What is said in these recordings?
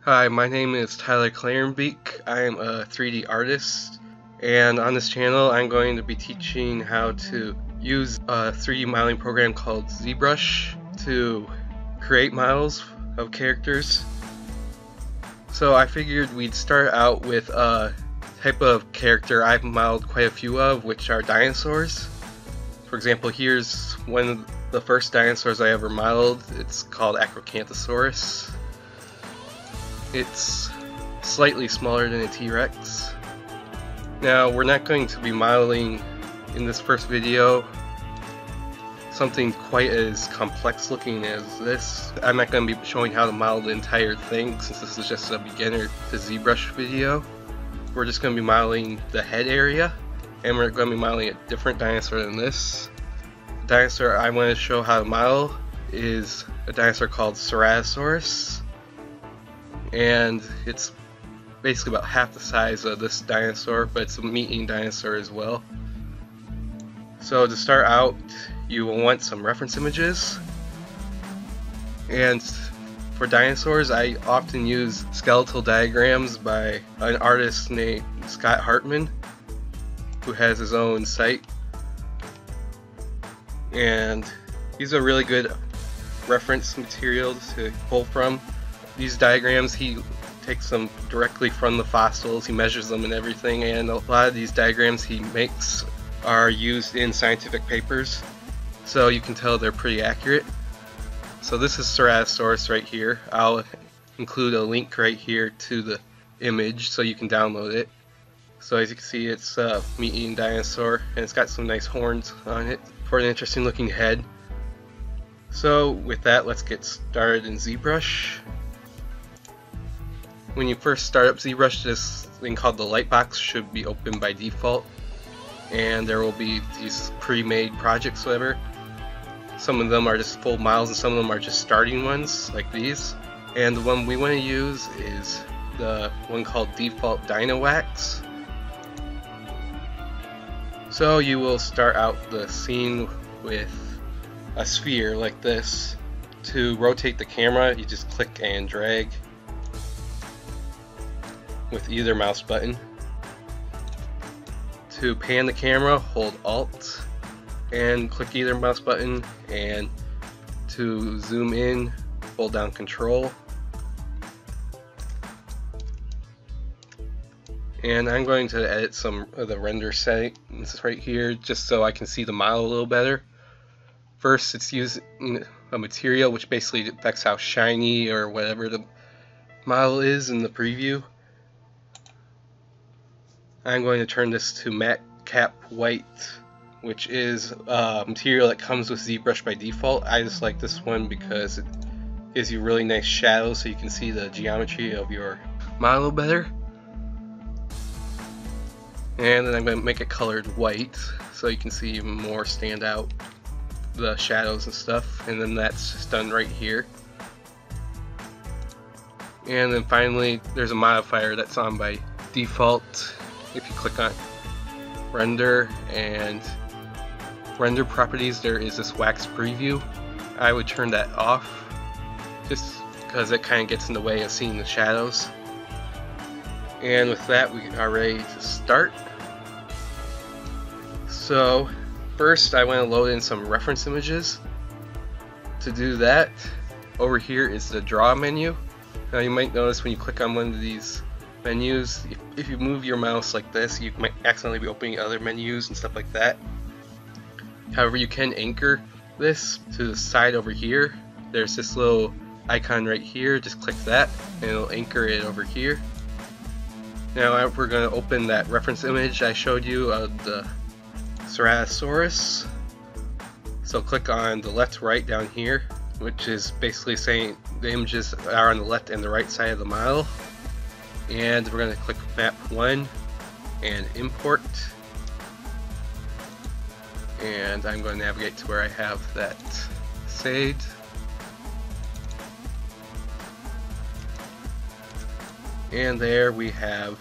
Hi, my name is Tyler Clarenbeek. I am a 3D artist, and on this channel I'm going to be teaching how to use a 3D modeling program called ZBrush to create models of characters. So I figured we'd start out with a type of character I've modeled quite a few of, which are dinosaurs. For example, here's one of the first dinosaurs I ever modeled. It's called Acrocanthosaurus. It's slightly smaller than a T-Rex. Now, we're not going to be modeling in this first video something quite as complex looking as this. I'm not going to be showing how to model the entire thing since this is just a beginner to ZBrush video. We're just going to be modeling the head area, and we're going to be modeling a different dinosaur than this. The dinosaur I want to show how to model is a dinosaur called Ceratosaurus. And it's basically about half the size of this dinosaur, but it's a meat-eating dinosaur as well. So to start out, you will want some reference images. And for dinosaurs, I often use skeletal diagrams by an artist named Scott Hartman, who has his own site. And these are really good reference material to pull from. These diagrams, he takes them directly from the fossils, he measures them and everything, and a lot of these diagrams he makes are used in scientific papers, so you can tell they're pretty accurate. So this is Ceratosaurus right here. I'll include a link right here to the image so you can download it. So as you can see, it's a meat-eating dinosaur, and it's got some nice horns on it for an interesting looking head. So with that, let's get started in ZBrush. When you first start up ZBrush, this thing called the Lightbox should be open by default, and there will be these pre-made projects, whatever. Some of them are just full models and some of them are just starting ones, like these. And the one we want to use is the one called Default Dinowax. So you will start out the scene with a sphere like this. To rotate the camera, you just click and drag with either mouse button. To pan the camera, hold Alt and click either mouse button, and to zoom in, hold down Control. And I'm going to edit some of the render settings right here just so I can see the model a little better. First, it's using a material which basically affects how shiny or whatever the model is in the preview. I'm going to turn this to Matte Cap White, which is a material that comes with ZBrush by default. I just like this one because it gives you really nice shadows so you can see the geometry of your model better. And then I'm going to make it colored white so you can see even more stand out the shadows and stuff. And then that's just done right here. And then finally, there's a modifier that's on by default. If you click on render and render properties, there is this wax preview. I would turn that off just because it kind of gets in the way of seeing the shadows. And with that, we are ready to start. So first I want to load in some reference images. To do that, over here is the draw menu. Now you might notice when you click on one of these menus, if you move your mouse like this, you might accidentally be opening other menus and stuff like that. However, you can anchor this to the side over here. There's this little icon right here, just click that and it'll anchor it over here. Now we're going to open that reference image I showed you of the Ceratosaurus. So click on the left right down here, which is basically saying the images are on the left and the right side of the model. And we're going to click map 1 and import, and I'm going to navigate to where I have that saved. And there we have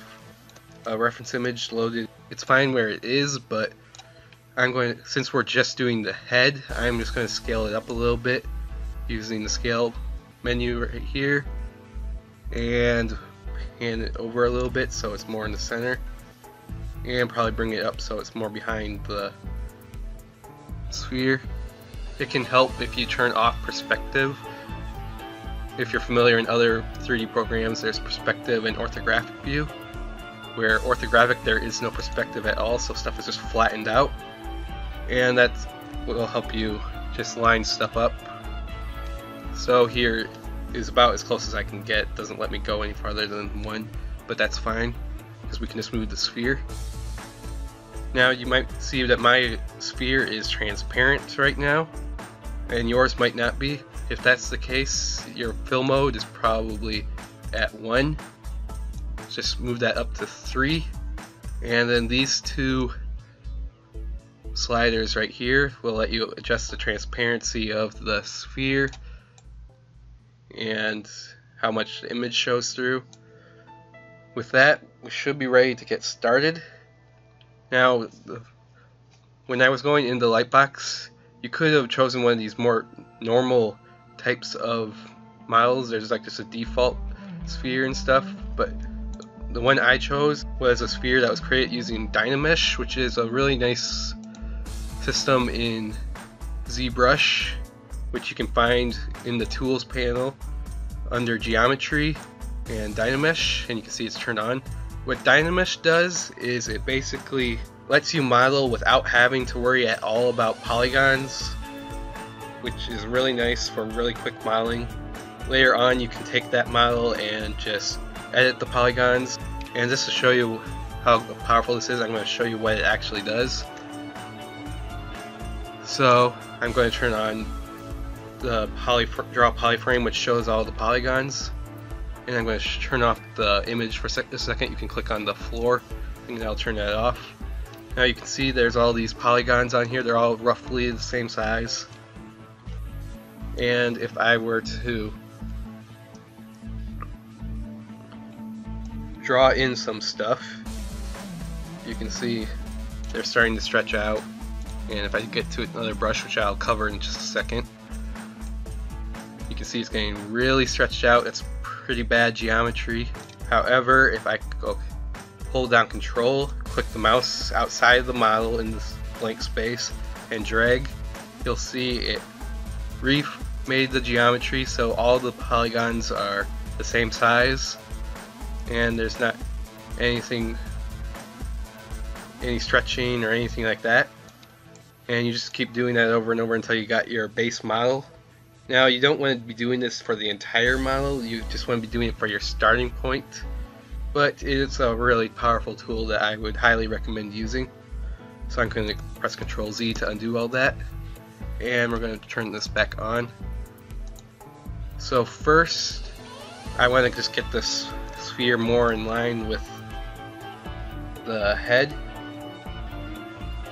a reference image loaded. It's fine where it is, but since we're just doing the head, I'm just going to scale it up a little bit using the scale menu right here. and pan it over a little bit so it's more in the center, and probably bring it up so it's more behind the sphere. It can help if you turn off perspective. If you're familiar in other 3D programs, there's perspective and orthographic view, where orthographic there is no perspective at all, so stuff is just flattened out, and that will help you just line stuff up. So here is about as close as I can get. It doesn't let me go any farther than 1, but that's fine because we can just move the sphere. Now you might see that my sphere is transparent right now, and yours might not be. If that's the case, your fill mode is probably at 1. Just move that up to 3, and then these two sliders right here will let you adjust the transparency of the sphere and how much the image shows through. With that, we should be ready to get started. Now, when I was going into Lightbox, you could have chosen one of these more normal types of models. There's like just a default sphere and stuff, but the one I chose was a sphere that was created using Dynamesh, which is a really nice system in ZBrush, which you can find in the Tools panel under Geometry and Dynamesh, and you can see it's turned on. What Dynamesh does is it basically lets you model without having to worry at all about polygons, which is really nice for really quick modeling. Later on you can take that model and just edit the polygons, and just to show you how powerful this is, I'm going to show you what it actually does. So I'm going to turn on the draw polyframe, which shows all the polygons, and I'm going to turn off the image for a second. You can click on the floor and I'll turn that off. Now you can see there's all these polygons on here. They're all roughly the same size, and if I were to draw in some stuff, you can see they're starting to stretch out, and if I get to another brush, which I'll cover in just a second, you can see it's getting really stretched out. It's pretty bad geometry. However, if I go hold down Control, click the mouse outside of the model in this blank space, and drag, you'll see it remade the geometry so all the polygons are the same size, and there's not any stretching or anything like that. And you just keep doing that over and over until you got your base model. Now you don't want to be doing this for the entire model, you just want to be doing it for your starting point, but it's a really powerful tool that I would highly recommend using. So I'm going to press Ctrl Z to undo all that, and we're going to turn this back on. So first I want to just get this sphere more in line with the head.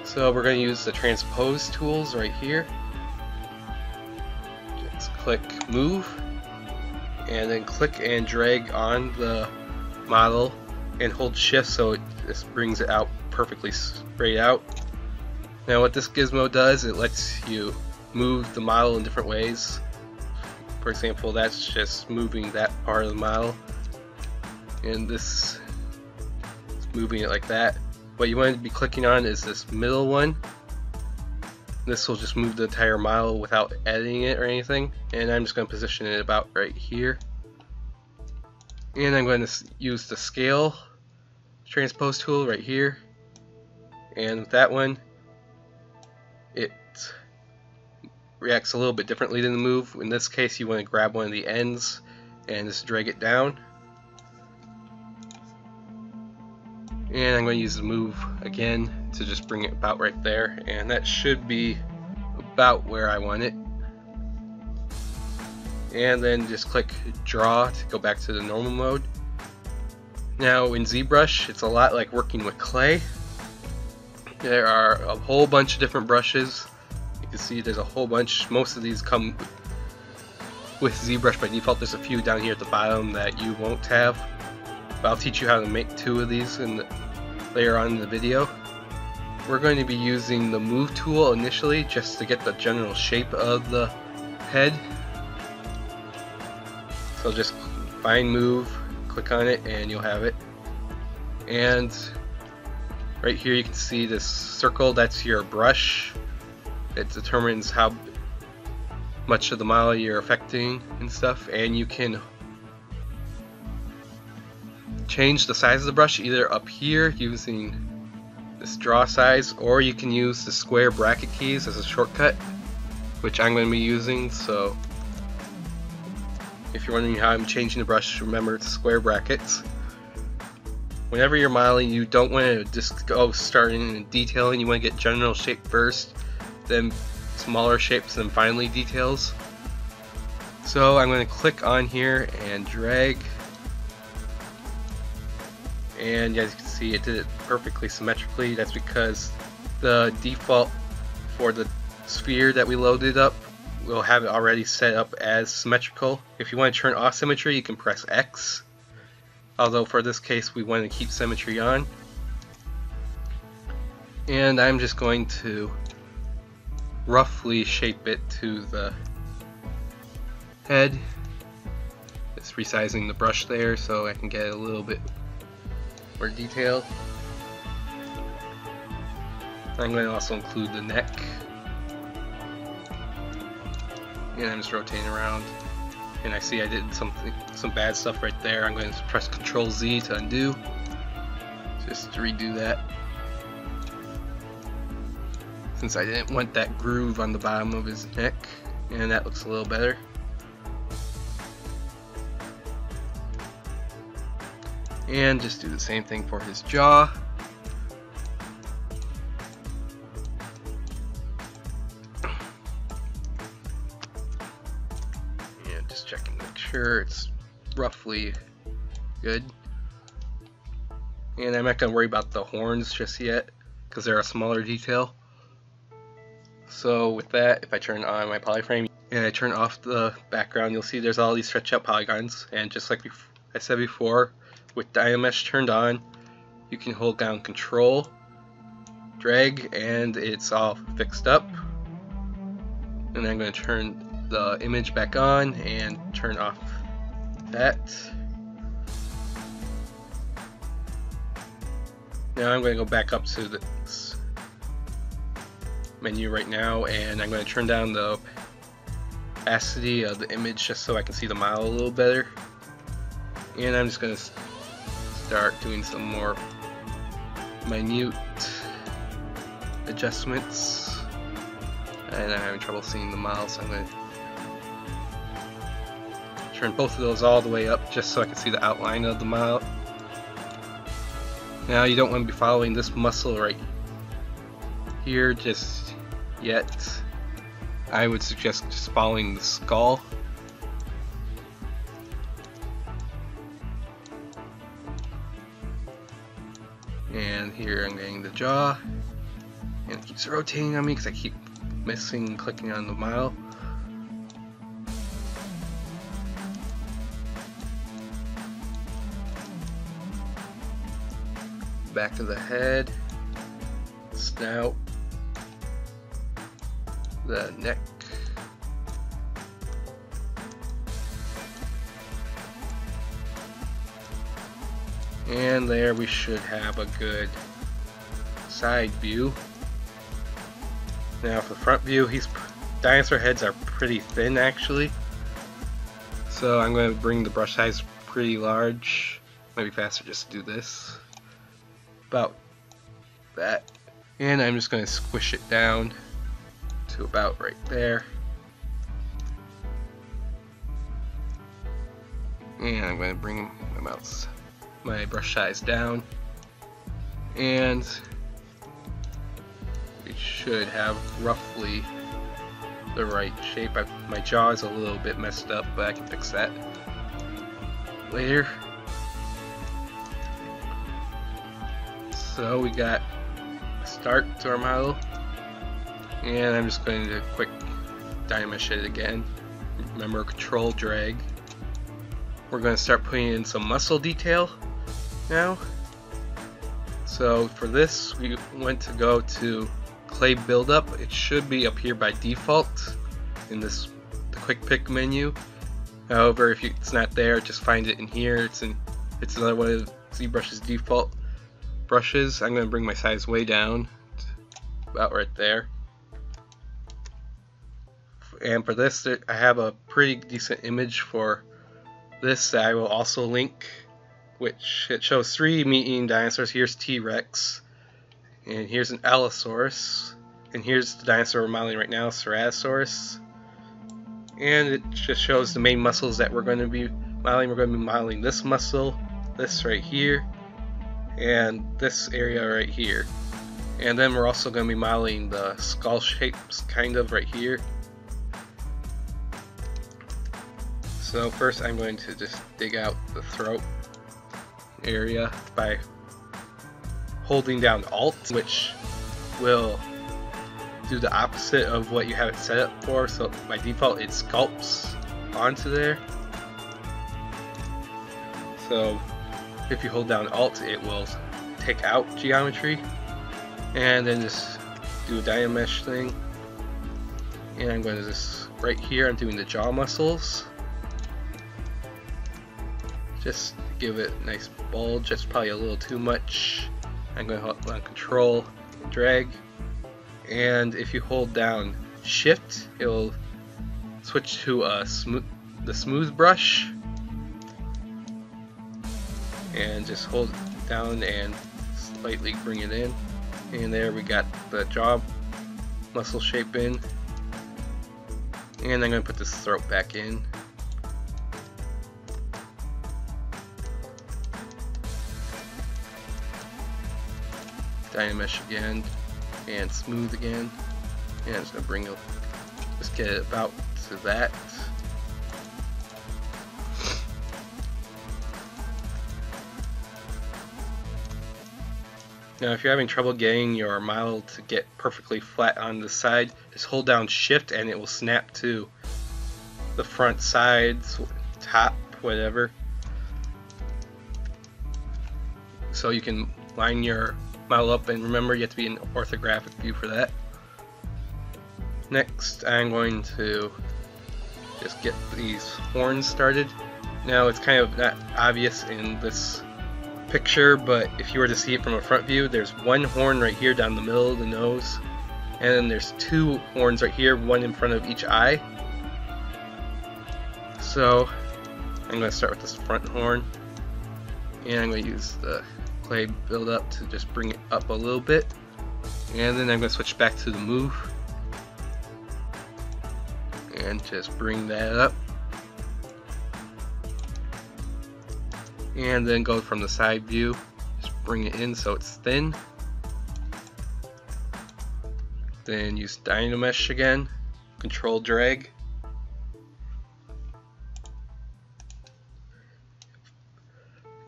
So we're going to use the transpose tools right here. Just click move, and then click and drag on the model and hold shift so it just brings it out perfectly straight out. Now what this gizmo does, it lets you move the model in different ways. For example, that's just moving that part of the model, and this is moving it like that. What you want to be clicking on is this middle one. This will just move the entire model without editing it or anything, and I'm just going to position it about right here. And I'm going to use the scale transpose tool right here, and with that one it reacts a little bit differently than the move. In this case you want to grab one of the ends and just drag it down, and I'm going to use the move again to just bring it about right there, and that should be about where I want it. And then just click draw to go back to the normal mode. Now in ZBrush it's a lot like working with clay. There are a whole bunch of different brushes. You can see there's a whole bunch. Most of these come with ZBrush by default. There's a few down here at the bottom that you won't have, but I'll teach you how to make 2 of these later on in the video. We're going to be using the move tool initially just to get the general shape of the head. So just find move, click on it and you'll have it. And right here you can see this circle, that's your brush. It determines how much of the model you're affecting and stuff, and you can change the size of the brush either up here using this draw size, or you can use the square bracket keys as a shortcut, which I'm going to be using. So if you're wondering how I'm changing the brush, remember it's square brackets. Whenever you're modeling, you don't want to just go starting in detailing. You want to get general shape first, then smaller shapes, and finally details. So I'm going to click on here and drag, and as you can see, it did it perfectly symmetrically. That's because the default for the sphere that we loaded up will have it already set up as symmetrical. If you want to turn off symmetry, you can press X. Although for this case we want to keep symmetry on. And I'm just going to roughly shape it to the head. Just resizing the brush there so I can get a little bit more detail. I'm going to also include the neck. And I'm just rotating around. And I see I did some bad stuff right there. I'm going to press Ctrl Z to undo, just to redo that, since I didn't want that groove on the bottom of his neck, and that looks a little better. And just do the same thing for his jaw. Just checking to make sure it's roughly good. And I'm not going to worry about the horns just yet because they're a smaller detail. So with that, if I turn on my polyframe and I turn off the background, you'll see there's all these stretch out polygons. And just like I said before, with Dynamesh turned on, you can hold down Control, drag, and it's all fixed up. And I'm going to turn the image back on and turn off that. Now I'm going to go back up to this menu right now, and I'm going to turn down the opacity of the image just so I can see the model a little better. And I'm just going to start doing some more minute adjustments, and I'm having trouble seeing the model, so I'm going to turn both of those all the way up just so I can see the outline of the model. Now you don't want to be following this muscle right here just yet. I would suggest just following the skull. And here I'm getting the jaw, and it keeps rotating on me because I keep missing clicking on the model. Back of the head, snout, the neck, and there we should have a good side view. Now for the front view, dinosaur heads are pretty thin actually, so I'm going to bring the brush size pretty large. Might be faster just to do this. About that, and I'm just going to squish it down to about right there, and I'm going to bring my brush size down, and we should have roughly the right shape. My jaw is a little bit messed up, but I can fix that later. So we got a start to our model, and I'm just going to quick Dynamesh it again. Remember, Control drag. We're going to start putting in some muscle detail now. So for this, we want to go to Clay Buildup. It should be up here by default in the quick pick menu. However, if it's not there, just find it in here. It's another one of ZBrush's default brushes. I'm going to bring my size way down, about right there. And for this, I have a pretty decent image for this that I will also link, which it shows 3 meat-eating dinosaurs. Here's T-Rex, and here's an Allosaurus, and here's the dinosaur we're modeling right now, Ceratosaurus. And it just shows the main muscles that we're going to be modeling. We're going to be modeling this muscle, this right here, and this area right here. And then we're also going to be modeling the skull shapes kind of right here. So first I'm going to just dig out the throat area by holding down Alt, which will do the opposite of what you have it set up for. So by default it sculpts onto there. So if you hold down Alt, it will take out geometry, and then just do a Dynamesh thing. And I'm going to just right here, I'm doing the jaw muscles. Just give it a nice bulge. That's probably a little too much. I'm going to hold on Control, drag, and if you hold down Shift, it will switch to the smooth brush, and just hold it down and slightly bring it in. And there we got the jaw muscle shape in. And I'm going to put this throat back in. Dynamesh again, and smooth again, and I'm just gonna bring it, just get it about to that. Now if you're having trouble getting your model to get perfectly flat on the side, just hold down Shift and it will snap to the front, sides, top, whatever. So you can line your model up, and remember you have to be in orthographic view for that. Next I'm going to just get these horns started. Now it's kind of not obvious in this picture, but if you were to see it from a front view, there's one horn right here down the middle of the nose, and then there's 2 horns right here, one in front of each eye. So I'm going to start with this front horn, and I'm going to use the clay build up to just bring it up a little bit, and then I'm going to switch back to the move and just bring that up, and then go from the side view, just bring it in so it's thin, then use Dynamesh again, Control drag,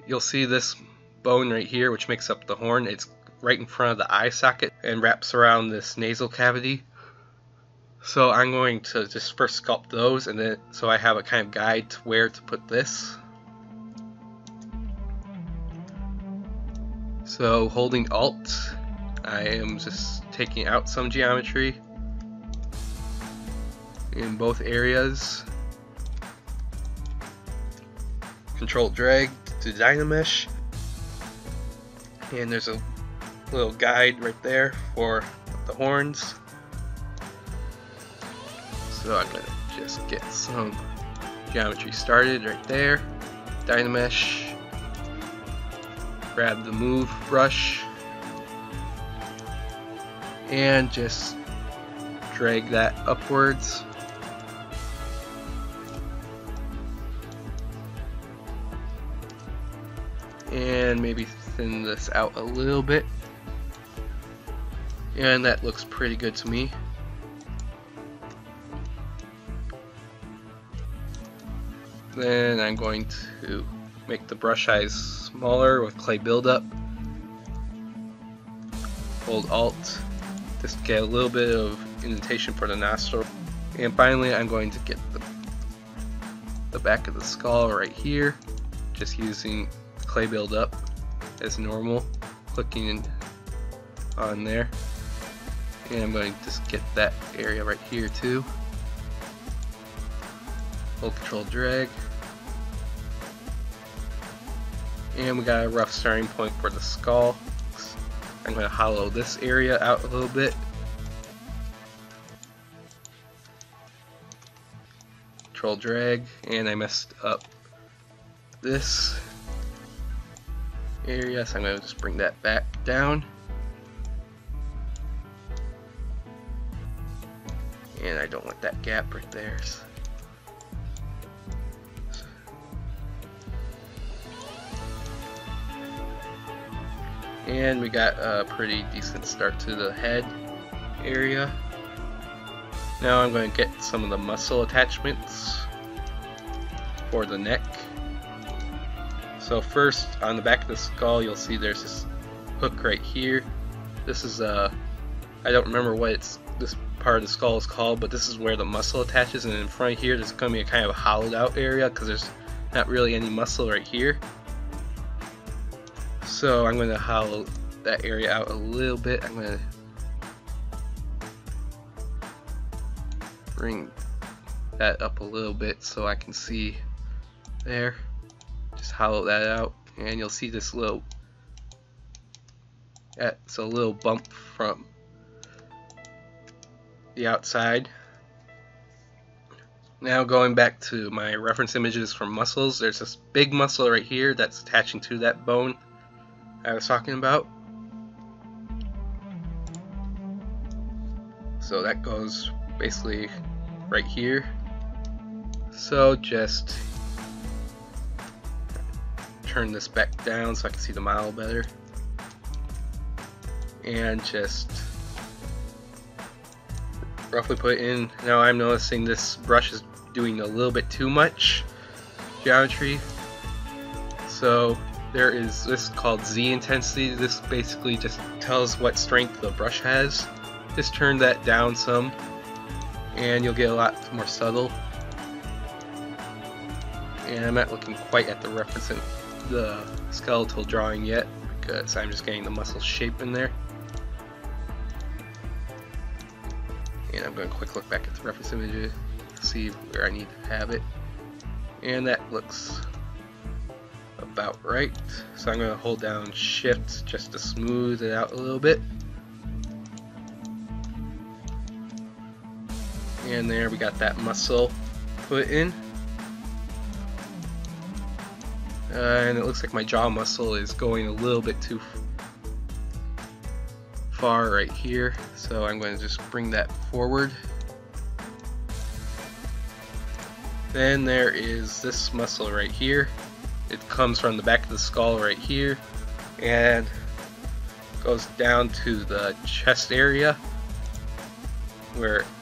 you'll see this bone right here which makes up the horn. It's right in front of the eye socket and wraps around this nasal cavity. So I'm going to just first sculpt those, and then so I have a kind of guide to where to put this. So holding Alt, I am just taking out some geometry in both areas. Control drag to Dynamesh, and there's a little guide right there for the horns. So I'm going to just get some geometry started right there. Dynamesh, grab the move brush, and just drag that upwards. And maybe thin this out a little bit, and that looks pretty good to me. Then I'm going to make the brush size smaller with clay buildup. Hold Alt, just get a little bit of indentation for the nostril, and finally I'm going to get the back of the skull right here, just using clay buildup as normal, clicking on there, and I'm going to just get that area right here too. hold control drag. And we got a rough starting point for the skull. I'm going to hollow this area out a little bit. Control drag, and I messed up this area, so I'm going to just bring that back down. And I don't want that gap right there. And we got a pretty decent start to the head area. Now I'm going to get some of the muscle attachments for the neck. So first, on the back of the skull, you'll see there's this hook right here. This is I don't remember what this part of the skull is called, but this is where the muscle attaches, and in front of here there's going to be a kind of hollowed out area because there's not really any muscle right here. So I'm going to hollow that area out a little bit. I'm going to bring that up a little bit so I can see there. Just hollow that out, and you'll see this little, it's a little bump from the outside. Now going back to my reference images for muscles, there's this big muscle right here that's attaching to that bone I was talking about. So that goes basically right here. So just turn this back down so I can see the model better, and just roughly put it in. Now I'm noticing this brush is doing a little bit too much geometry, so there is this called Z intensity. This basically just tells what strength the brush has. Just turn that down some and you'll get a lot more subtle. And I'm not looking quite at the reference in the skeletal drawing yet because I'm just getting the muscle shape in there. And I'm going to quick look back at the reference image to see where I need to have it. And that looks about right. So I'm going to hold down Shift just to smooth it out a little bit. And there we got that muscle put in. And it looks like my jaw muscle is going a little bit too far right here, so I'm going to just bring that forward. Then there is this muscle right here. It comes from the back of the skull right here and goes down to the chest area,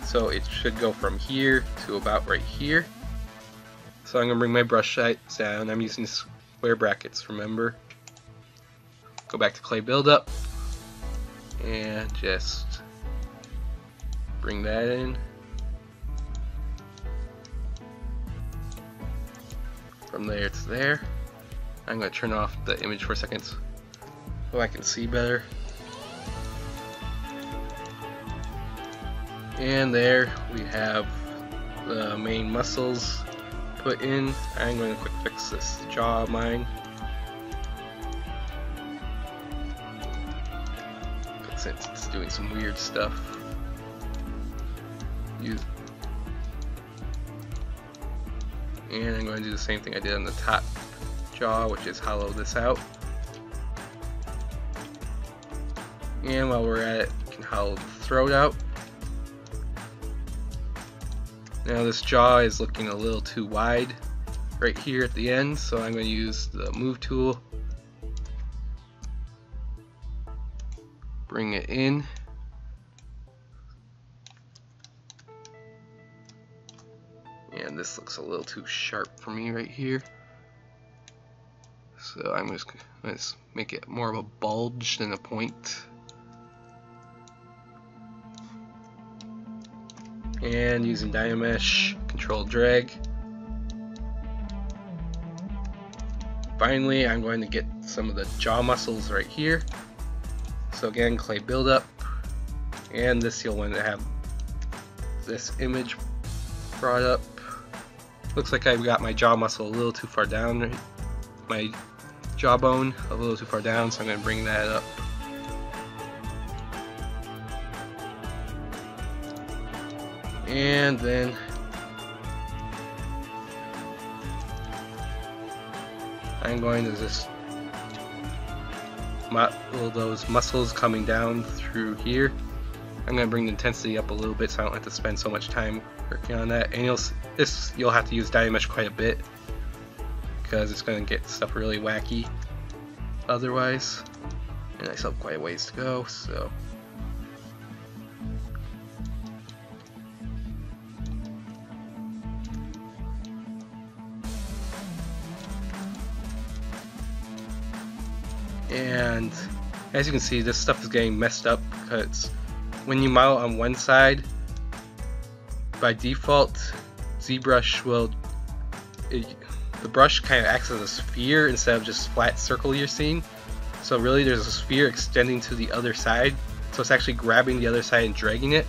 so it should go from here to about right here. So I'm going to bring my brush size down. I'm using square brackets, remember. Go back to clay buildup and just bring that in. From there to there. I'm going to turn off the image for a second so I can see better. And there we have the main muscles put in. I'm going to quick fix this jaw of mine. Since it's doing some weird stuff. And I'm going to do the same thing I did on the top jaw, which is hollow this out. And while we're at it, we can hollow the throat out. Now this jaw is looking a little too wide right here at the end, so I'm going to use the move tool. Bring it in. And this looks a little too sharp for me right here. So I'm just going to make it more of a bulge than a point. And using Dynamesh, control drag. Finally, I'm going to get some of the jaw muscles right here. So again, clay buildup, and this you'll want to have this image brought up. Looks like I've got my jaw muscle a little too far down, right? My jawbone a little too far down, so I'm going to bring that up. And then I'm going to just model those muscles coming down through here. I'm going to bring the intensity up a little bit so I don't have to spend so much time working on that. And you'll have to use Dynamesh quite a bit because it's going to get stuff really wacky otherwise. And I still have quite a ways to go, so. And as you can see, this stuff is getting messed up because when you model on one side, by default, ZBrush the brush kind of acts as a sphere instead of just flat circle you're seeing. So really there's a sphere extending to the other side, so it's actually grabbing the other side and dragging it.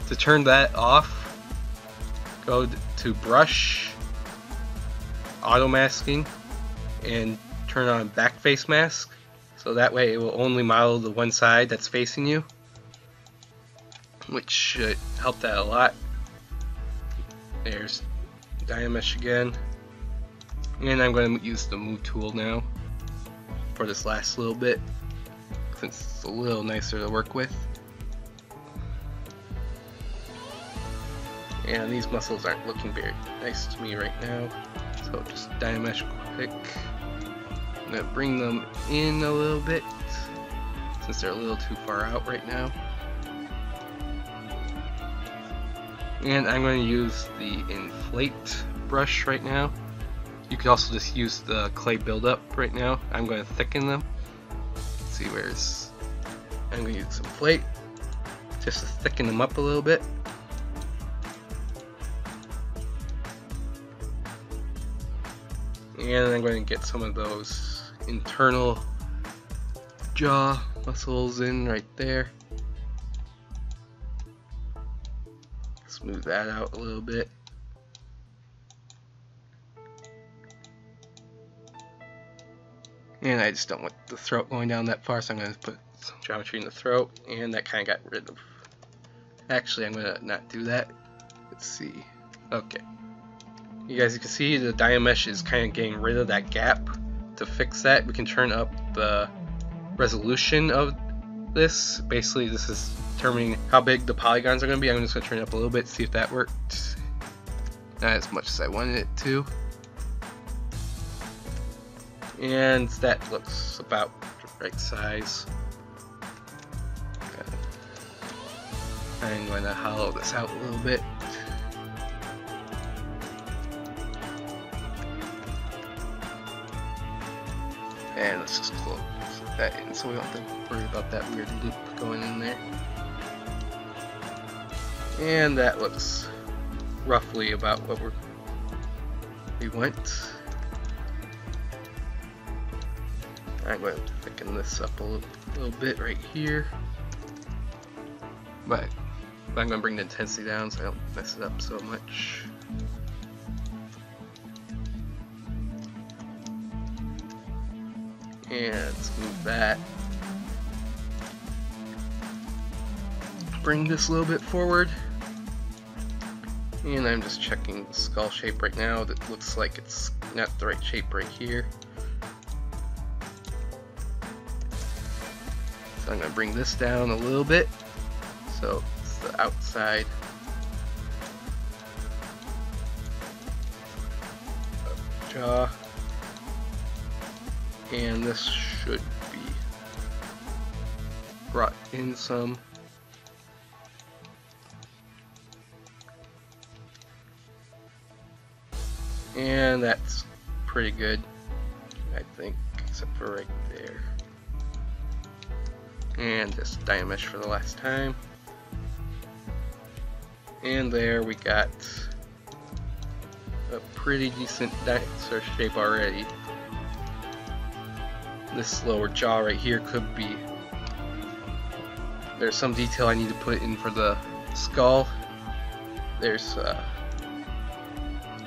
To turn that off, go to Brush, Auto Masking, and turn on Back Face Mask, so that way it will only model the one side that's facing you, which should help that a lot. There's Dynamesh again, and I'm going to use the Move tool now for this last little bit since it's a little nicer to work with. And these muscles aren't looking very nice to me right now, so just Dynamesh quick. I'm going to bring them in a little bit since they're a little too far out right now. And I'm going to use the Inflate brush right now. You could also just use the clay buildup right now. I'm going to thicken them. Let's see where's. I'm going to use Inflate just to thicken them up a little bit. And I'm going to get some of those internal jaw muscles in right there. Smooth that out a little bit. And I just don't want the throat going down that far, so I'm going to put some geometry in the throat, and that kind of got rid of. Actually, I'm going to not do that. Let's see. Okay. You guys can see the Dynamesh is kind of getting rid of that gap. To fix that, we can turn up the resolution of this. Basically, this is determining how big the polygons are going to be. I'm just going to turn it up a little bit, see if that worked. Not as much as I wanted it to. And that looks about the right size. I'm going to hollow this out a little bit. And let's just close that in so we don't have to worry about that weird loop going in there. And that looks roughly about what we want. I'm going to thicken this up a little bit right here. But I'm going to bring the intensity down so I don't mess it up so much. And let's move that. Bring this a little bit forward. And I'm just checking the skull shape right now. That looks like it's not the right shape right here. So I'm going to bring this down a little bit. So it's the outside of the jaw. And this should be brought in some. And that's pretty good, I think, except for right there. And just Dynamesh for the last time. And there we got a pretty decent dinosaur shape already. This lower jaw right here could be, there's some detail I need to put in for the skull. There's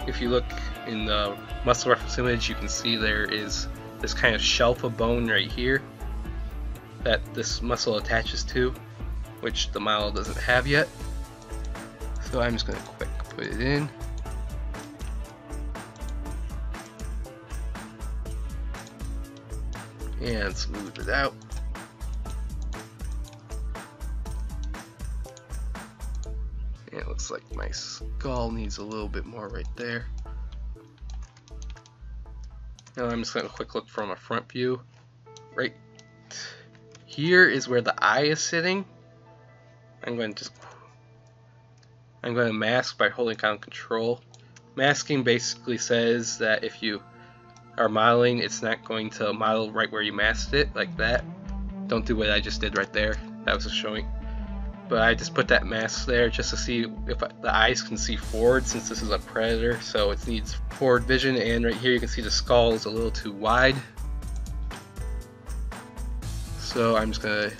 if you look in the muscle reference image, you can see there is this kind of shelf of bone right here that this muscle attaches to, which the model doesn't have yet. So I'm just going to quick put it in. And smooth it out. And it looks like my skull needs a little bit more right there. Now I'm just going to quick look from a front view. Right here is where the eye is sitting. I'm going to mask by holding down Control. Masking basically says that if you are modeling, it's not going to model right where you masked it, like that. Don't do what I just did right there. That was just showing. But I just put that mask there just to see if the eyes can see forward, since this is a predator, so it needs forward vision. And right here you can see the skull is a little too wide. So I'm just going to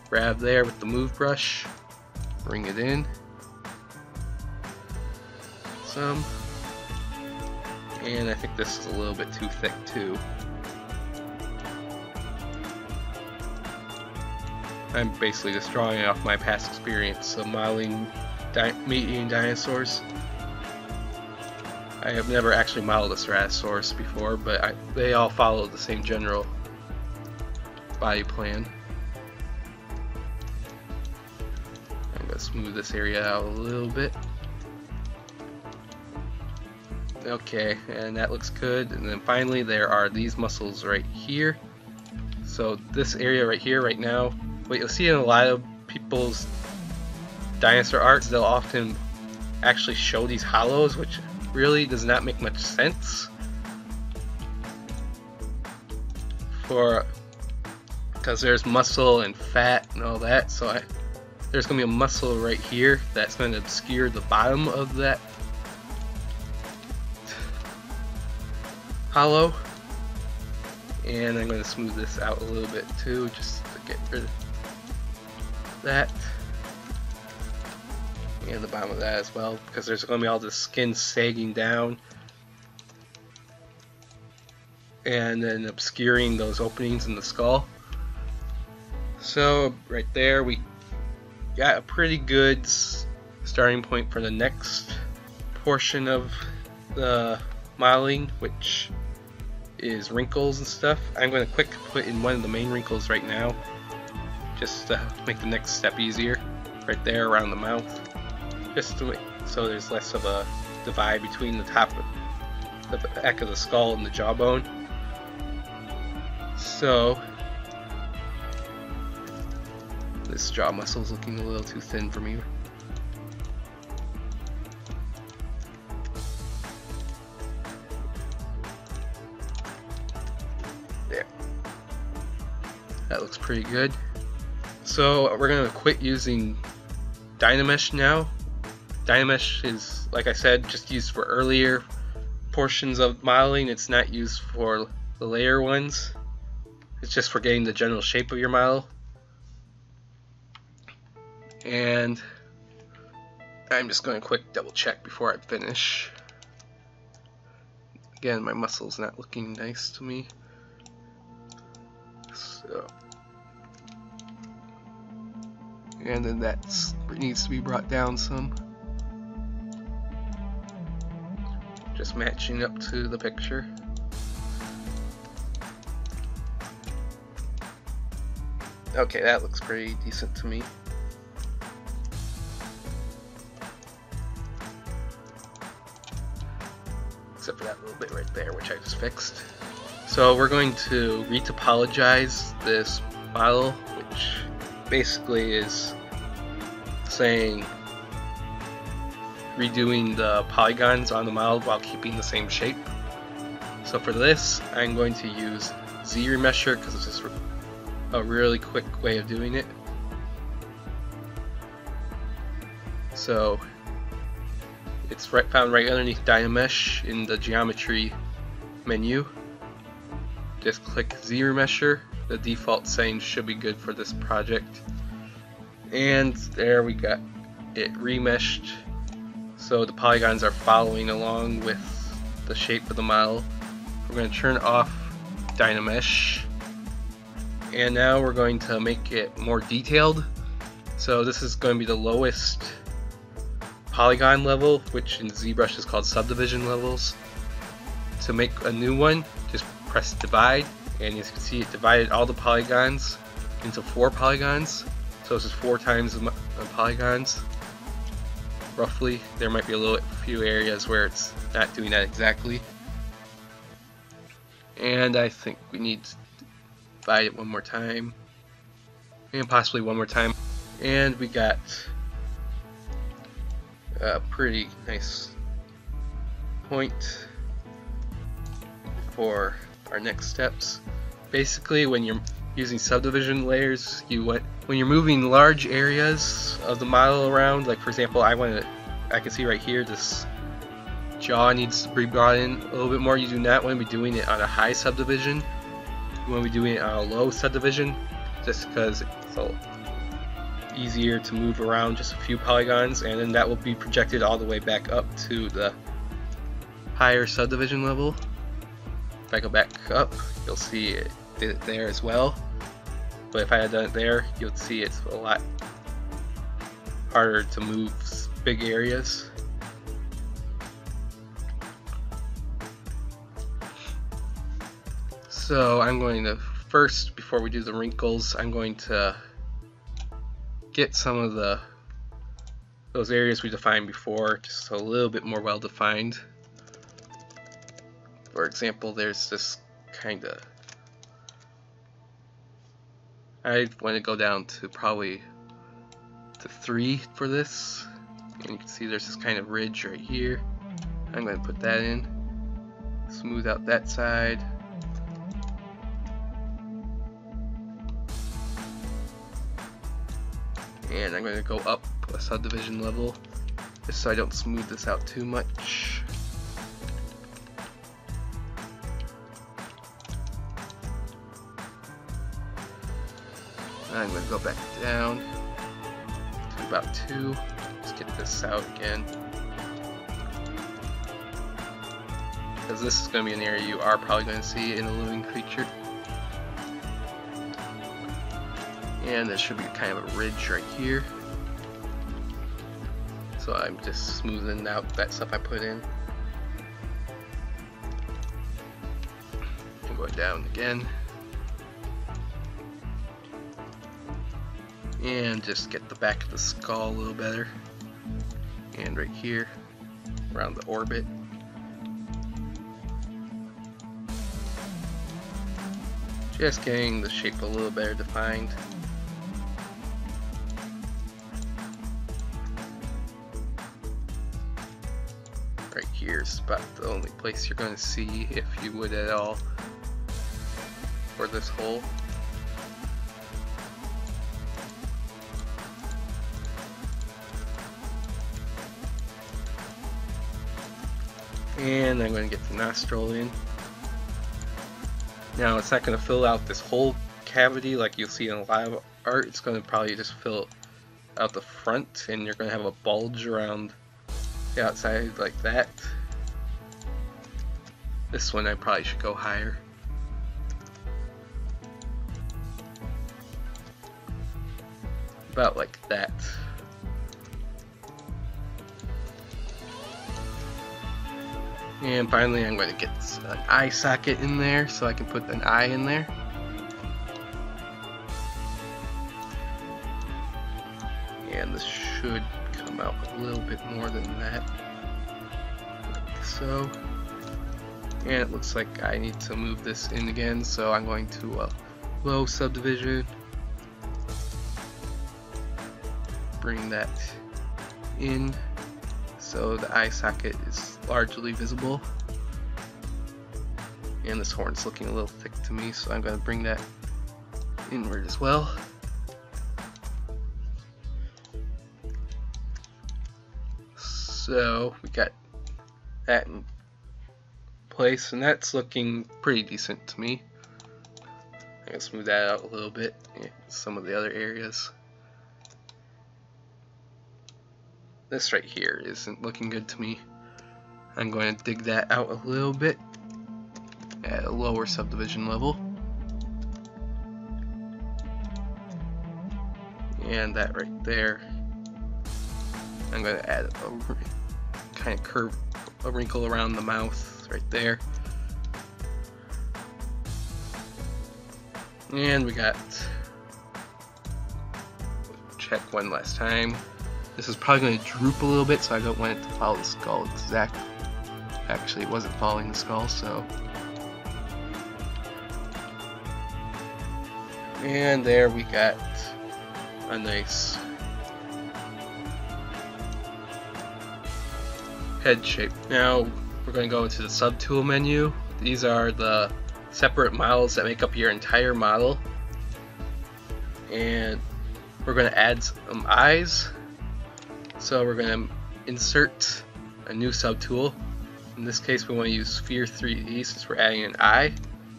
grab there with the move brush, bring it in some. And I think this is a little bit too thick too. I'm basically just drawing off my past experience of modeling meat-eating dinosaurs. I have never actually modeled a Ceratosaurus before, but they all follow the same general body plan. I'm going to smooth this area out a little bit. Okay, and that looks good. And then finally there are these muscles right here. So this area right here right now, what you'll see in a lot of people's dinosaur arts, they'll often actually show these hollows, which really does not make much sense. Because there's muscle and fat and all that, so there's going to be a muscle right here that's going to obscure the bottom of that hollow. And I'm going to smooth this out a little bit too, just to get rid of that and the bottom of that as well, because there's going to be all the skin sagging down and then obscuring those openings in the skull. So right there we got a pretty good starting point for the next portion of the modeling, which is wrinkles and stuff. I'm going to quick put in one of the main wrinkles right now, just to make the next step easier, right there around the mouth, just to make so there's less of a divide between the top of the back of the skull and the jawbone. So this jaw muscle is looking a little too thin for me. There. That looks pretty good. So we're going to quit using Dynamesh now. Dynamesh is, like I said, just used for earlier portions of modeling. It's not used for the later ones. It's just for getting the general shape of your model. And I'm just going to quick double check before I finish. Again, my muscle's not looking nice to me. So, and then that needs to be brought down some. Just matching up to the picture. Okay, that looks pretty decent to me. Except for that little bit right there, which I just fixed. So we're going to retopologize this model, which basically is saying redoing the polygons on the model while keeping the same shape. So for this, I'm going to use Z-Remesher because it's just a really quick way of doing it. So it's found right underneath Dynamesh in the geometry menu. Just click Z-Remesher. The default settings should be good for this project. And there we got it remeshed. so the polygons are following along with the shape of the model. We're going to turn off Dynamesh, and now we're going to make it more detailed. So this is going to be the lowest polygon level, which in ZBrush is called subdivision levels. To make a new one, just press divide, and you can see it divided all the polygons into 4 polygons. So this is 4 times the polygons, roughly. There might be a few areas where it's not doing that exactly. And I think we need to divide it one more time, and possibly one more time. And we got a pretty nice point for our next steps. Basically, when you're using subdivision layers, when you're moving large areas of the model around, like for example, I can see right here this jaw needs to be brought in a little bit more. You do not want to be doing it on a high subdivision. You want to be doing it on a low subdivision, just because it's easier to move around just a few polygons, and then that will be projected all the way back up to the higher subdivision level. If I go back up, you'll see it did it there as well. But if I had done it there, you'll see it's a lot harder to move big areas. So I'm going to first, before we do the wrinkles, I'm going to get some of those areas we defined before just a little bit more well defined. For example, there's this kind of, I want to go down to probably to 3 for this, and you can see there's this kind of ridge right here. I'm going to put that in, smooth out that side. And I'm going to go up a subdivision level just so I don't smooth this out too much. I'm going to go back down to about 2. Let's get this out again, because this is going to be an area you are probably going to see in a living creature. And there should be kind of a ridge right here. So I'm just smoothing out that stuff I put in. And going down again. And just get the back of the skull a little better. And right here, around the orbit. Just getting the shape a little better defined. Right here is about the only place you're going to see, if you would at all, for this hole. And I'm going to get the nostril in. Now it's not going to fill out this whole cavity like you'll see in a lot of art. It's going to probably just fill out the front, and you're going to have a bulge around the outside like that. This one I probably should go higher. About like that. And finally I'm going to get an eye socket in there so I can put an eye in there. And this should come out a little bit more than that, like so. And it looks like I need to move this in again, so I'm going to low subdivision, bring that in so the eye socket is largely visible. And this horn's looking a little thick to me, so I'm going to bring that inward as well. So we got that in place, and that's looking pretty decent to me. I'm going to smooth that out a little bit in some of the other areas. this right here isn't looking good to me. I'm going to dig that out a little bit at a lower subdivision level. And that right there, I'm going to add a kind of curve, a wrinkle around the mouth right there. And we got, check one last time. This is probably going to droop a little bit, so I don't want it to follow the skull exactly. Actually, it wasn't following the skull, so. And there we got a nice head shape. Now we're going to go into the subtool menu. These are the separate models that make up your entire model, and we're going to add some eyes. So we're going to insert a new subtool. In this case we want to use Sphere 3D since we're adding an eye,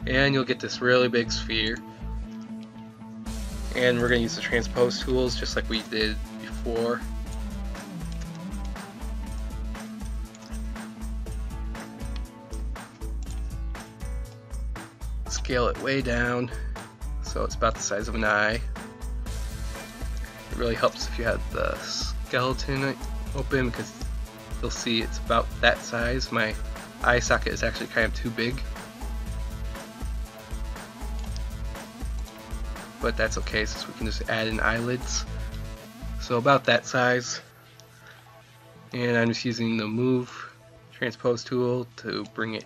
and you'll get this really big sphere. And we're going to use the transpose tools just like we did before. Scale it way down so it's about the size of an eye. It really helps if you have the skeleton open because you'll see it's about that size. My eye socket is actually kind of too big, but that's okay since we can just add in eyelids. So about that size. And I'm just using the move transpose tool to bring it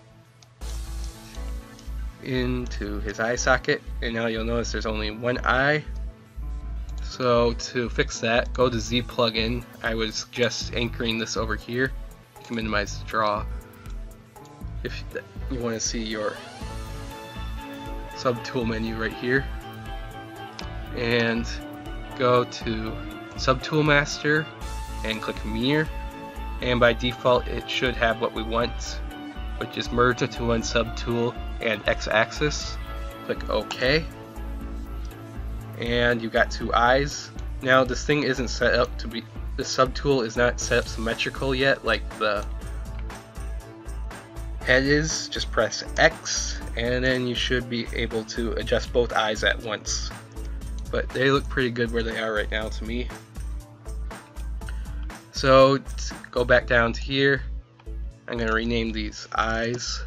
into his eye socket, and now you'll notice there's only one eye. So to fix that, go to Z plugin. I would suggest anchoring this over here. You can minimize the draw if you want to see your subtool menu right here, and go to Subtool Master and click Mirror, and by default it should have what we want, which is merge the to one subtool and X-axis. Click OK, and you got two eyes. Now this thing isn't set up to be, the subtool is not set up symmetrical yet like the head is. Just press X and then you should be able to adjust both eyes at once, but they look pretty good where they are right now to me. So go back down to here. I'm going to rename these eyes,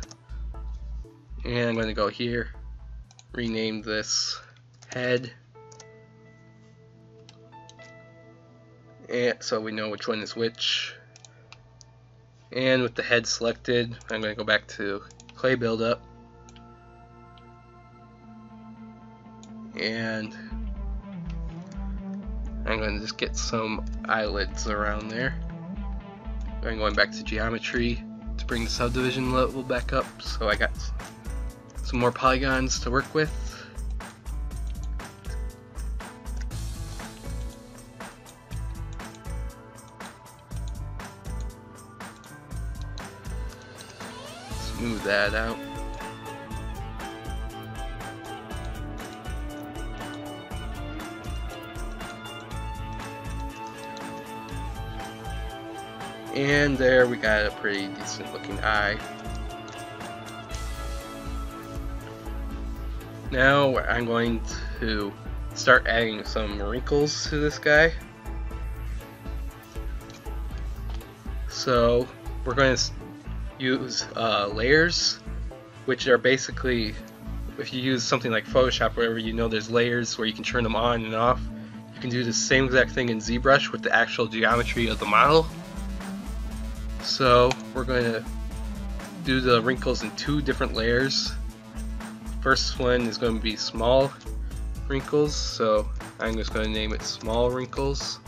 and I'm going to go here, rename this head, and so we know which one is which. And with the head selected, I'm going to go back to clay buildup, and I'm going to just get some eyelids around there. I'm going back to geometry to bring the subdivision level back up, so I got some more polygons to work with. Smooth that out. And there we got a pretty decent looking eye. Now I'm going to start adding some wrinkles to this guy. So we're going to use layers, which are basically, if you use something like Photoshop or whatever, you know there's layers where you can turn them on and off. You can do the same exact thing in ZBrush with the actual geometry of the model. So we're going to do the wrinkles in two different layers. First one is going to be small wrinkles, so I'm just going to name it small wrinkles.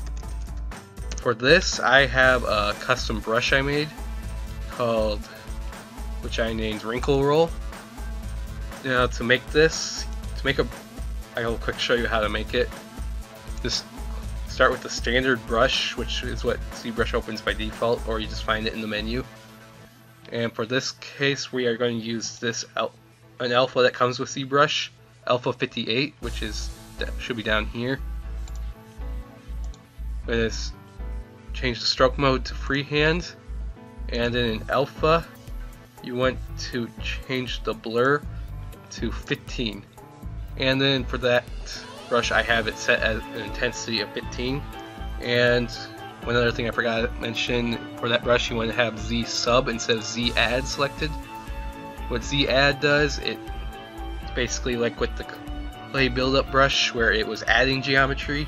For this I have a custom brush I made called, which I named Wrinkle Roll. Now to make this, I will quick show you how to make it. Just start with the standard brush, which is what ZBrush opens by default, or you just find it in the menu. And for this case, we are going to use this an alpha that comes with ZBrush, Alpha 58, which is should be down here. Just change the stroke mode to freehand, and then in alpha you want to change the blur to 15. And then for that brush I have it set at an intensity of 15. And one other thing I forgot to mention, for that brush you want to have Z sub instead of Z add selected. What Z add does, it's basically like with the clay buildup brush where it was adding geometry,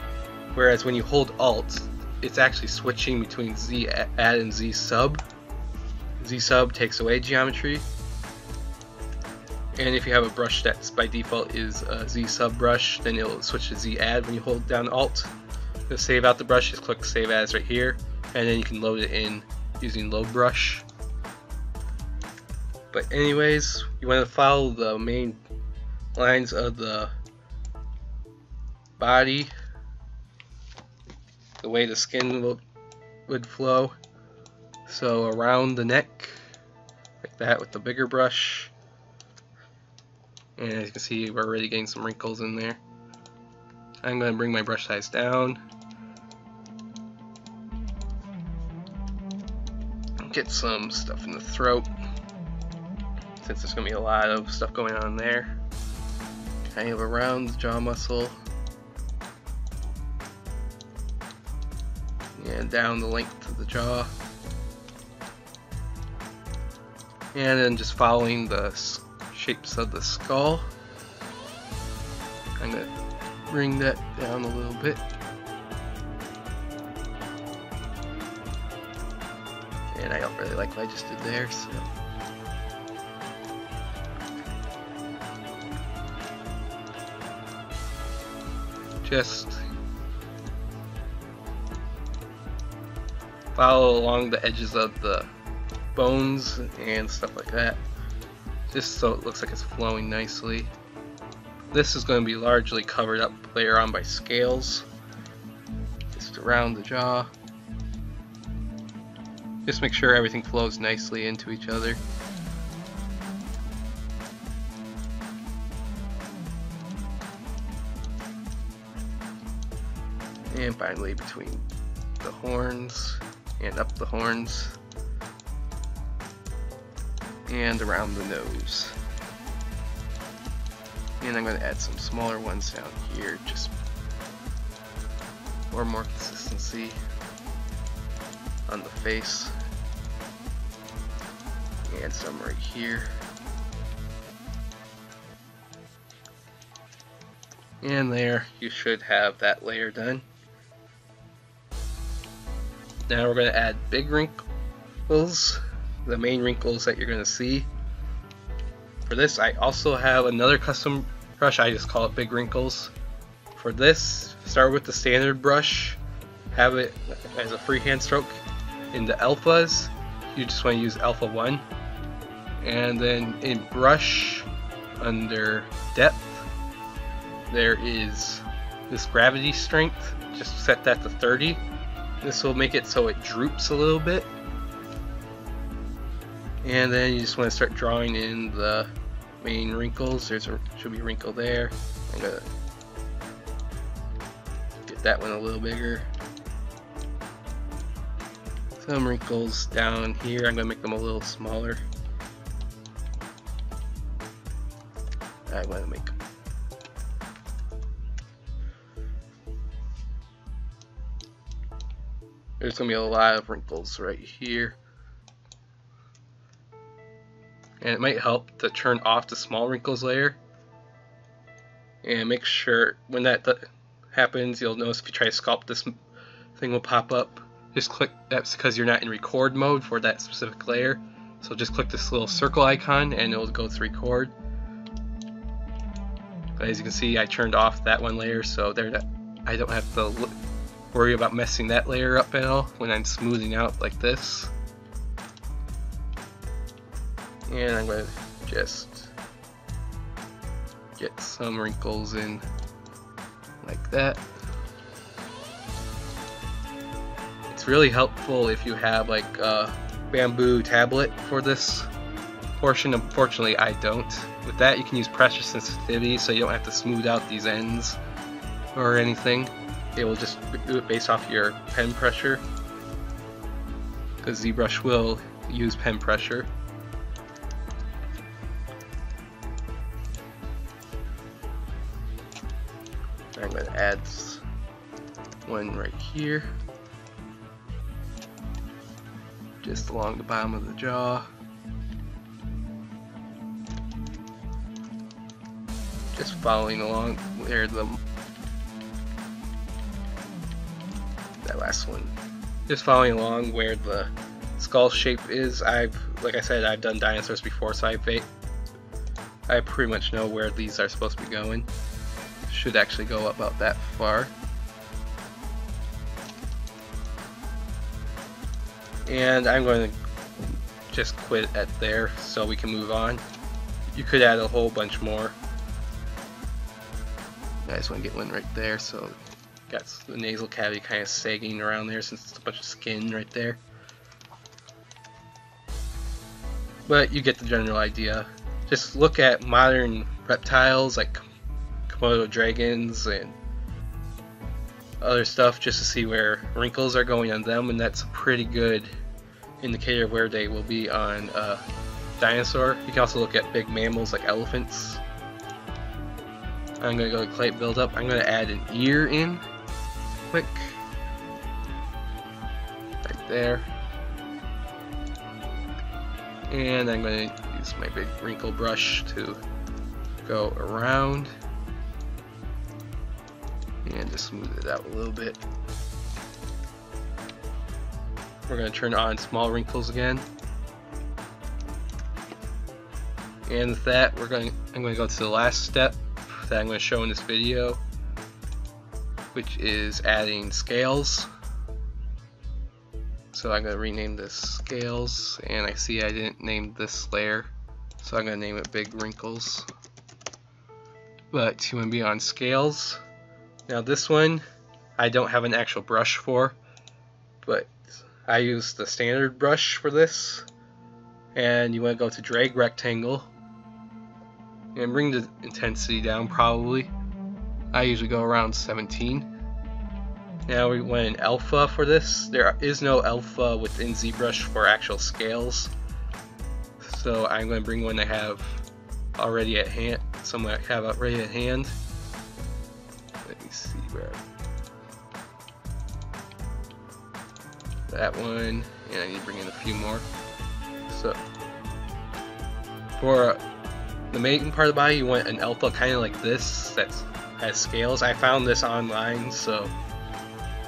whereas when you hold Alt it's actually switching between Z add and Z sub. Z sub takes away geometry, and if you have a brush that's by default is a Z sub brush, then it'll switch to Z add when you hold down Alt. To save out the brush, just click Save As right here, and then you can load it in using Load Brush. But anyways, you want to follow the main lines of the body, the way the skin would flow. So around the neck, like that with the bigger brush. And as you can see, we're already getting some wrinkles in there. I'm going to bring my brush size down. Get some stuff in the throat, since there's going to be a lot of stuff going on there. Kind of around the jaw muscle. And down the length of the jaw. And then just following the shapes of the skull. I'm going to bring that down a little bit. And I don't really like what I just did there, so just follow along the edges of the bones and stuff like that, just so it looks like it's flowing nicely. This is going to be largely covered up later on by scales, just around the jaw. Just make sure everything flows nicely into each other. And finally between the horns and up the horns and around the nose. And I'm going to add some smaller ones down here just for more consistency on the face, and some right here, and there you should have that layer done. Now we're going to add big wrinkles, the main wrinkles that you're going to see. For this I also have another custom brush, I just call it Big Wrinkles. For this, start with the standard brush, have it as a freehand stroke. In the alphas, you just want to use alpha 1, and then in brush under depth there is this gravity strength, just set that to 30. This will make it so it droops a little bit, and then you just want to start drawing in the main wrinkles. Should be a wrinkle there. I'm gonna get that one a little bigger. Some wrinkles down here, I'm going to make them a little smaller. I want to make them. There's going to be a lot of wrinkles right here. And it might help to turn off the small wrinkles layer. And make sure when that happens, you'll notice if you try to sculpt, this thing will pop up. Just click, that's because you're not in record mode for that specific layer. So just click this little circle icon and it'll go to record. But as you can see, I turned off that one layer, so I don't have to worry about messing that layer up at all when I'm smoothing out like this. And I'm going to just get some wrinkles in like that. It's really helpful if you have like a bamboo tablet for this portion. Unfortunately, I don't. With that, you can use pressure sensitivity, so you don't have to smooth out these ends or anything. It will just do it based off your pen pressure. because ZBrush will use pen pressure. I'm going to add one right here, just along the bottom of the jaw. Just following along where that last one. Just following along where the skull shape is. Like I said, I've done dinosaurs before, so I pretty much know where these are supposed to be going. Should actually go about that far. And I'm going to just quit at there so we can move on. You could add a whole bunch more. I just want to get one right there, so got the nasal cavity kind of sagging around there since it's a bunch of skin right there. But you get the general idea. Just look at modern reptiles like Komodo dragons and other stuff just to see where wrinkles are going on them, and that's a pretty good indicator of where they will be on a dinosaur. You can also look at big mammals like elephants. I'm going to go to plate buildup. I'm going to add an ear in. Quick. Right there. And I'm going to use my big wrinkle brush to go around. And just smooth it out a little bit. We're going to turn on small wrinkles again. And with that, I'm going to go to the last step that I'm going to show in this video, which is adding scales. So I'm going to rename this scales, and I see I didn't name this layer, so I'm going to name it big wrinkles. But you want to be on scales. Now this one I don't have an actual brush for, but I use the standard brush for this. And you want to go to drag rectangle and bring the intensity down probably. I usually go around 17. Now we want an alpha for this. There is no alpha within ZBrush for actual scales, so I'm going to bring one I have already at hand. Somewhere I have already at hand. Let me see where. That one, and I need to bring in a few more. So for the main part of the body, you want an alpha kind of like this that has scales. I found this online, so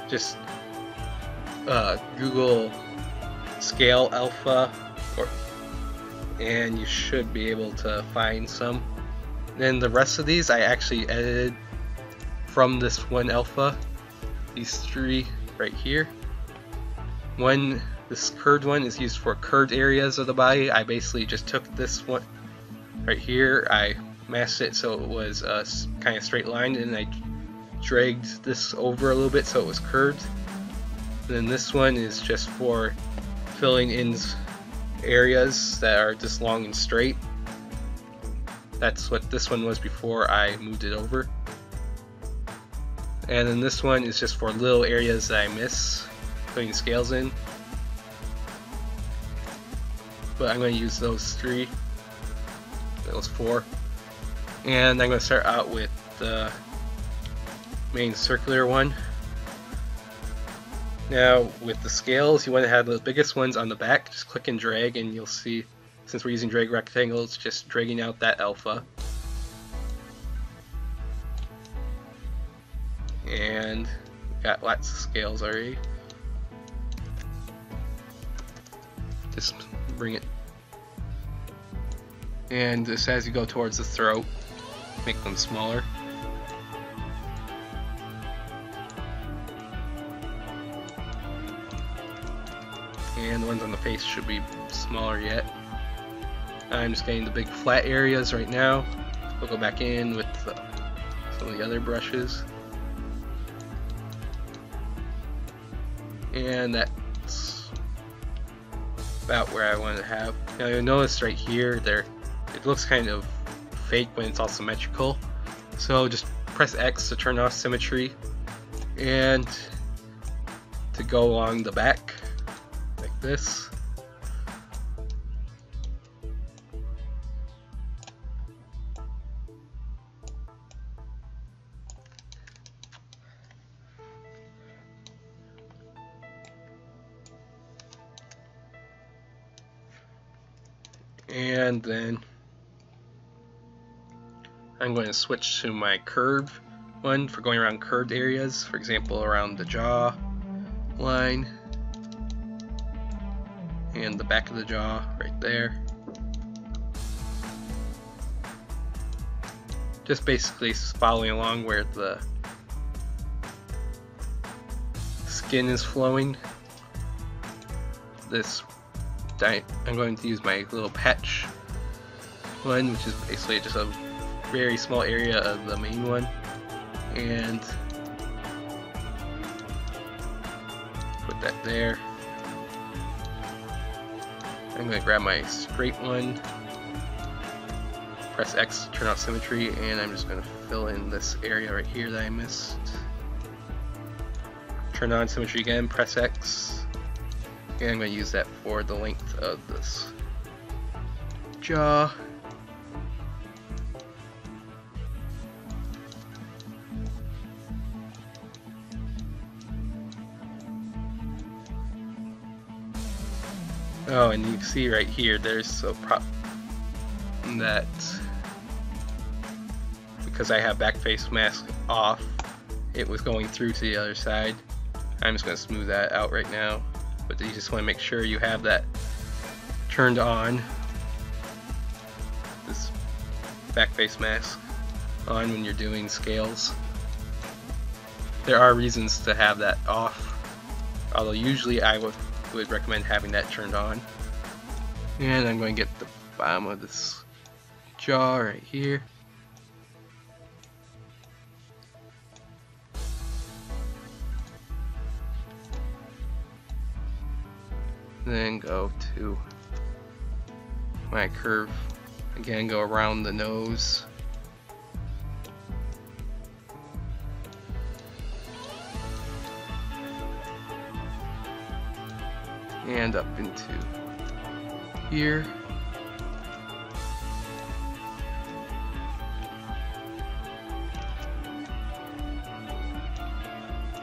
just Google scale alpha, and you should be able to find some. Then the rest of these I actually edited from this one alpha. These three right here. This curved one is used for curved areas of the body. I basically just took this one right here, I masked it so it was kind of straight lined, and I dragged this over a little bit so it was curved. And then this one is just for filling in areas that are just long and straight. That's what this one was before I moved it over. And then this one is just for little areas that I miss putting scales in. But I'm going to use those three. Those four. And I'm going to start out with the main circular one. Now with the scales, you want to have the biggest ones on the back. Just click and drag, and you'll see, since we're using drag rectangle, it's just dragging out that alpha. And we've got lots of scales already. Just bring it. And just as you go towards the throat, make them smaller. And the ones on the face should be smaller yet. I'm just getting the big flat areas right now. We'll go back in with some of the other brushes. And that's about where I want to have. Now you'll notice right here, it looks kind of fake when it's all symmetrical. So just press X to turn off symmetry, and to go along the back like this. And then I'm going to switch to my curve one for going around curved areas, for example around the jaw line and the back of the jaw right there. Just basically following along where the skin is flowing. I'm going to use my little patch one, which is basically just a very small area of the main one, and put that there. I'm going to grab my straight one, press X to turn off symmetry, and I'm just going to fill in this area right here that I missed. Turn on symmetry again, press X. And I'm going to use that for the length of this jaw. Oh, and you can see right here, there's a problem that because I have back face mask off, it was going through to the other side. I'm just going to smooth that out right now. But you just want to make sure you have that turned on, this back face mask on when you're doing scales. There are reasons to have that off, although usually I would recommend having that turned on. And I'm going to get the bottom of this jaw right here. Then go to my curve again, go around the nose, and up into here.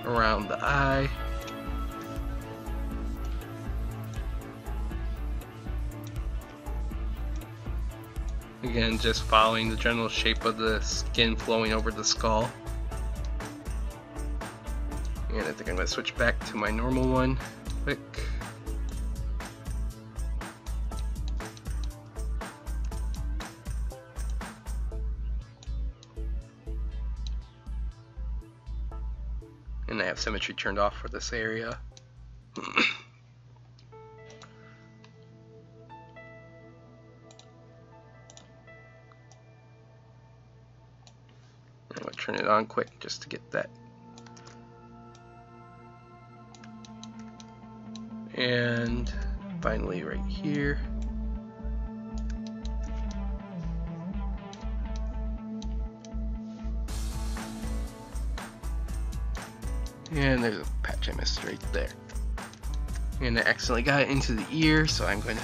Around the eye. Again, just following the general shape of the skin flowing over the skull. And I think I'm going to switch back to my normal one quick. And I have symmetry turned off for this area. I'm going to turn it on quick just to get that. And finally right here. And there's a patch I missed right there. And I accidentally got it into the ear, so I'm going to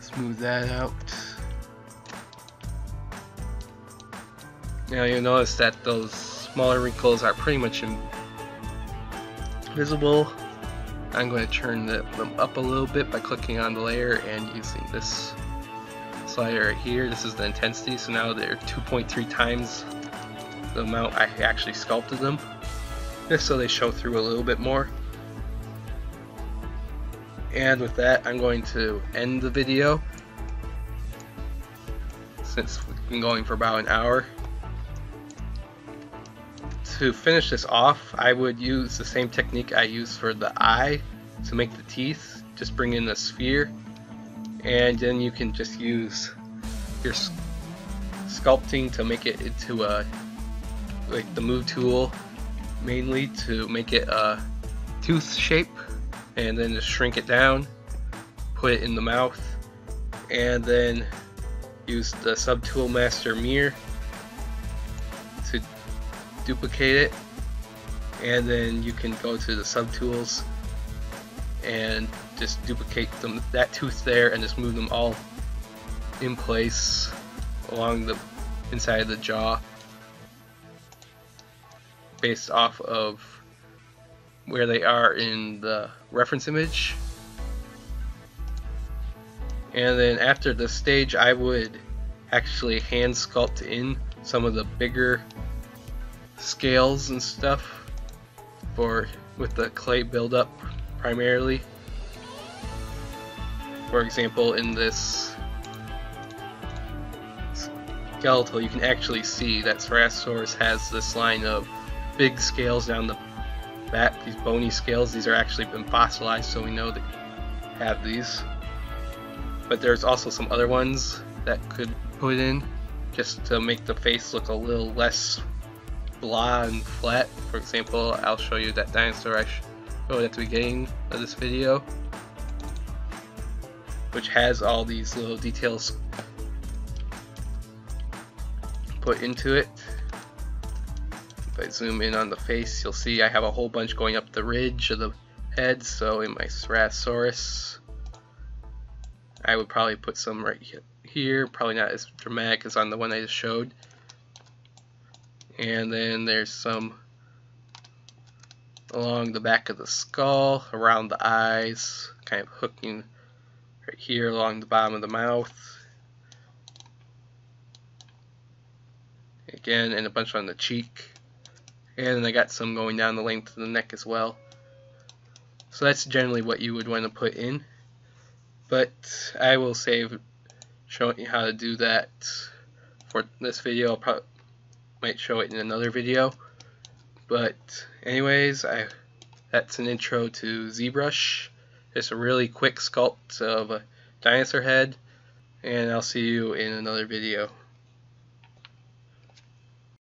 smooth that out. Now you'll notice that those smaller wrinkles are pretty much invisible. I'm going to turn them up a little bit by clicking on the layer and using this slider right here. This is the intensity, so now they're 2.3 times the amount I actually sculpted them, just so they show through a little bit more. And with that, I'm going to end the video, since we've been going for about an hour. To finish this off, I would use the same technique I used for the eye to make the teeth. Just bring in the sphere, and then you can just use your sculpting to make it into a, like the move tool mainly, to make it a tooth shape, and then just shrink it down, put it in the mouth, and then use the Subtool Master Mirror to duplicate it, and then you can go to the subtools and just duplicate that tooth there and just move them all in place along the inside of the jaw based off of where they are in the reference image. And then after this stage, I would actually hand sculpt in some of the bigger scales and stuff with the clay buildup primarily. For example, in this skeletal, you can actually see that Ceratosaurus has this line of big scales down the back, these bony scales. These are actually been fossilized, so we know that you have these. But there's also some other ones that could put in just to make the face look a little less blah and flat. For example, I'll show you that dinosaur I showed at the beginning of this video, which has all these little details put into it. If I zoom in on the face, you'll see I have a whole bunch going up the ridge of the head. So in my Ceratosaurus, I would probably put some right here, probably not as dramatic as on the one I just showed. And then there's some along the back of the skull, around the eyes, kind of hooking right here along the bottom of the mouth. Again, and a bunch on the cheek. And then I got some going down the length of the neck as well. So that's generally what you would want to put in. But I will save showing you how to do that for this video. I'll probably might show it in another video. But anyways, that's an intro to ZBrush. Just a really quick sculpt of a dinosaur head, and I'll see you in another video.